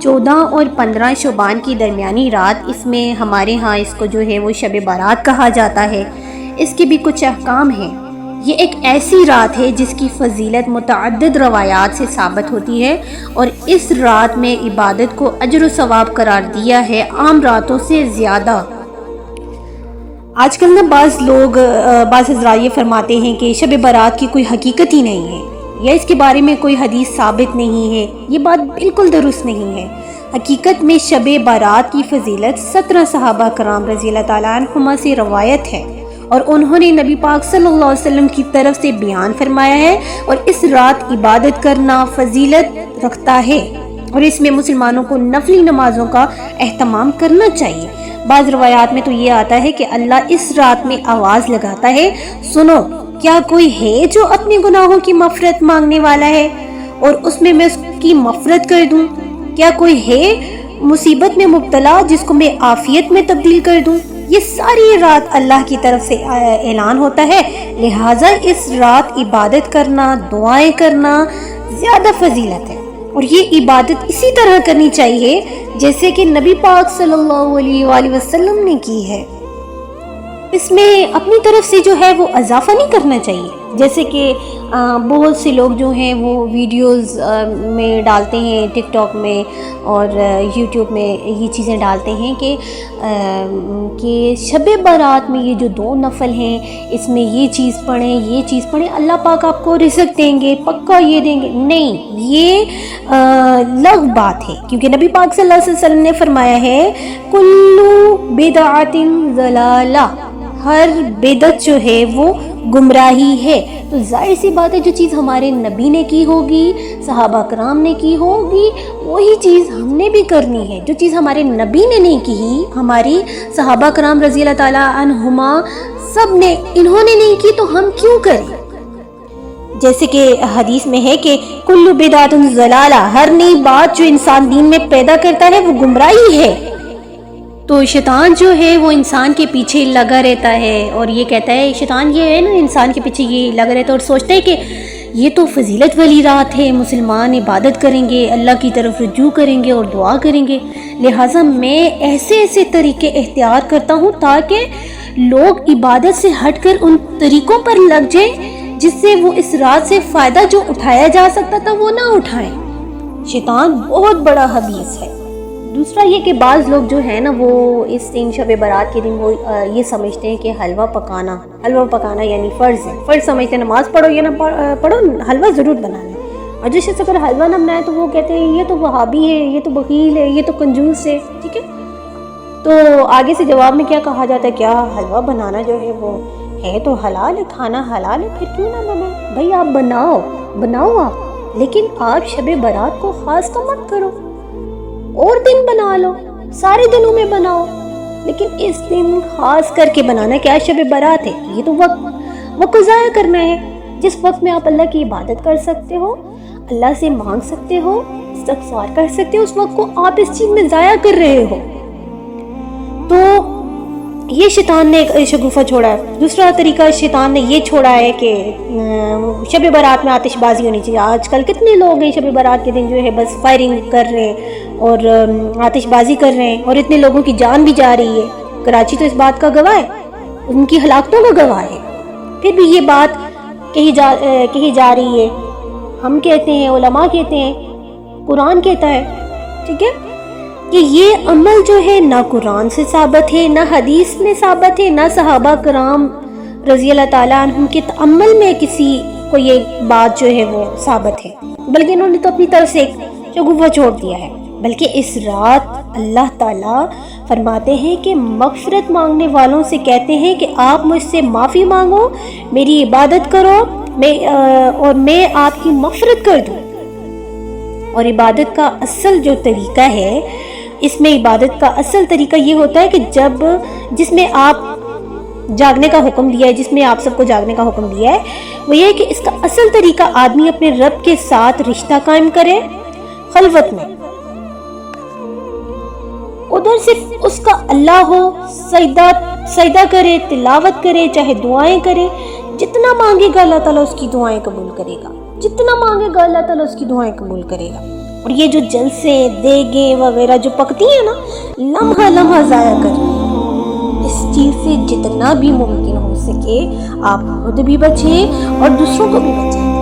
14 اور 15 شعبان کی درمیانی رات، اس میں ہمارے ہاں اس کو جو ہے وہ شب برات کہا جاتا ہے۔ اس کے بھی کچھ احکام ہیں۔ یہ ایک ایسی رات ہے جس کی فضیلت متعدد روایات سے ثابت ہوتی ہے، اور اس رات میں عبادت کو اجر و ثواب قرار دیا ہے عام راتوں سے زیادہ۔ آج کل بعض حضرات یہ فرماتے ہیں کہ شب برات کی کوئی حقیقت ہی نہیں ہے، یا اس کے بارے میں کوئی حدیث ثابت نہیں ہے۔ یہ بات بالکل درست نہیں ہے۔ حقیقت میں شب برات کی فضیلت 17 صحابہ کرام رضی اللہ تعالیٰ عنہما سے روایت ہے، اور انہوں نے نبی پاک صلی اللہ علیہ وسلم کی طرف سے بیان فرمایا ہے، اور اس رات عبادت کرنا فضیلت رکھتا ہے، اور اس میں مسلمانوں کو نفلی نمازوں کا اہتمام کرنا چاہیے۔ بعض روایات میں تو یہ آتا ہے کہ اللہ اس رات میں آواز لگاتا ہے، سنو، کیا کوئی ہے جو اپنے گناہوں کی مغفرت مانگنے والا ہے اور اس میں اس کی مغفرت کر دوں؟ کیا کوئی ہے مصیبت میں مبتلا جس کو میں عافیت میں تبدیل کر دوں؟ یہ ساری رات اللہ کی طرف سے اعلان ہوتا ہے، لہٰذا اس رات عبادت کرنا، دعائیں کرنا زیادہ فضیلت ہے، اور یہ عبادت اسی طرح کرنی چاہیے جیسے کہ نبی پاک صلی اللہ علیہ وآلہ وسلم نے کی ہے۔ اس میں اپنی طرف سے جو ہے وہ اضافہ نہیں کرنا چاہیے، جیسے کہ بہت سے لوگ جو ہیں وہ ویڈیوز میں ڈالتے ہیں، ٹک ٹاک میں اور یوٹیوب میں یہ چیزیں ڈالتے ہیں کہ شب برات میں یہ جو 2 نفل ہیں، اس میں یہ چیز پڑھیں، اللہ پاک آپ کو رزق دیں گے، پکا یہ دیں گے۔ نہیں، یہ لغو بات ہے، کیونکہ نبی پاک صلی اللہ علیہ وسلم نے فرمایا ہے کلو بدعت ضلالہ، ہر بدعت جو ہے وہ گمراہی ہے۔ تو ظاہر سی بات ہے جو چیز ہمارے نبی نے کی ہوگی، صحابہ کرام نے کی ہوگی، وہی چیز ہم نے بھی کرنی ہے۔ جو چیز ہمارے نبی نے نہیں کی، ہماری صحابہ کرام رضی اللہ تعالیٰ عنہما سب نے، انہوں نے نہیں کی، تو ہم کیوں کریں؟ جیسے کہ حدیث میں ہے کہ کل بدعت ضلالہ، ہر نئی بات جو انسان دین میں پیدا کرتا ہے وہ گمراہی ہے۔ تو شیطان جو ہے وہ انسان کے پیچھے لگا رہتا ہے، اور یہ کہتا ہے، شیطان یہ ہے نا، انسان کے پیچھے یہ لگا رہتا ہے اور سوچتا ہے کہ یہ تو فضیلت والی رات ہے، مسلمان عبادت کریں گے، اللہ کی طرف رجوع کریں گے اور دعا کریں گے، لہٰذا میں ایسے طریقے اختیار کرتا ہوں تاکہ لوگ عبادت سے ہٹ کر ان طریقوں پر لگ جائیں جس سے وہ اس رات سے فائدہ جو اٹھایا جا سکتا تھا وہ نہ اٹھائیں۔ شیطان بہت بڑا حبیث ہے۔ دوسرا یہ کہ بعض لوگ جو ہیں نا، وہ اس دن شب برات کے دن وہ یہ سمجھتے ہیں کہ حلوہ پکانا یعنی فرض ہے، فرض سمجھتے ہیں، نماز پڑھو یا نہ پڑھو، حلوہ ضرور بنانا ہے، اور جس سے اگر حلوہ نہ بنائے تو وہ کہتے ہیں یہ تو وہابی ہے، یہ تو بخیل ہے، یہ تو کنجوس ہے، ٹھیک ہے۔ تو آگے سے جواب میں کیا کہا جاتا ہے، کیا حلوہ بنانا جو ہے وہ ہے تو حلال ہے، کھانا حلال ہے، پھر کیوں نہ بنائے؟ بھائی آپ بناؤ آپ، لیکن آپ شب برات کو خاص تو مت کرو، اور دن بنا لو، سارے دنوں میں بناؤ، لیکن اس دن خاص کر کے بنانا۔ کیا شب برات ہے؟ یہ تو وقت کو ضائع کرنا ہے۔ جس وقت میں آپ اللہ کی عبادت کر سکتے ہو، اللہ سے مانگ سکتے ہو، استغفار کر سکتے ہو، اس وقت کو آپ اس چیز میں ضائع کر رہے ہو۔ تو یہ شیطان نے ایک شگوفہ چھوڑا ہے۔ دوسرا طریقہ شیطان نے یہ چھوڑا ہے کہ شب برات میں آتش بازی ہونی چاہیے۔ آج کل کتنے لوگ ہیں شب برات کے دن جو ہے بس فائرنگ کر رہے ہیں اور آتش بازی کر رہے ہیں، اور اتنے لوگوں کی جان بھی جا رہی ہے۔ کراچی تو اس بات کا گواہ ہے، ان کی ہلاکتوں کا گواہ ہے، پھر بھی یہ بات کہی جا رہی ہے۔ ہم کہتے ہیں، علماء کہتے ہیں، قرآن کہتا ہے، ٹھیک ہے، کہ یہ عمل جو ہے نہ قرآن سے ثابت ہے، نہ حدیث میں ثابت ہے، نہ صحابہ کرام رضی اللہ تعالیٰ عنہم کے تعمل میں کسی کو یہ بات جو ہے وہ ثابت ہے، بلکہ انہوں نے تو اپنی طرف سے ایک شگوفہ چھوڑ دیا ہے۔ بلکہ اس رات اللہ تعالیٰ فرماتے ہیں کہ مغفرت مانگنے والوں سے کہتے ہیں کہ آپ مجھ سے معافی مانگو، میری عبادت کرو، اور میں آپ کی مغفرت کر دوں۔ اور عبادت کا اصل جو طریقہ ہے، اس میں عبادت کا اصل طریقہ یہ ہوتا ہے کہ جس میں آپ جاگنے کا حکم دیا ہے، جس میں آپ سب کو جاگنے کا حکم دیا ہے، وہ یہ ہے کہ اس کا اصل طریقہ آدمی اپنے رب کے ساتھ رشتہ قائم کرے خلوت میں، ادھر صرف اس کا اللہ ہو، سجدہ کرے، تلاوت کرے، چاہے دعائیں کرے، جتنا مانگے گا اللہ تعالیٰ اس کی دعائیں قبول کرے گا، جتنا مانگے گا اللہ تعالیٰ اس کی دعائیں قبول کرے گا۔ اور یہ جو جلسے دیگیں وغیرہ جو پکتی ہیں نا، لمحہ لمحہ ضائع کر رہے ہیں۔ اس چیز سے جتنا بھی ممکن ہو سکے آپ خود بھی بچیں اور دوسروں کو بھی بچائیں۔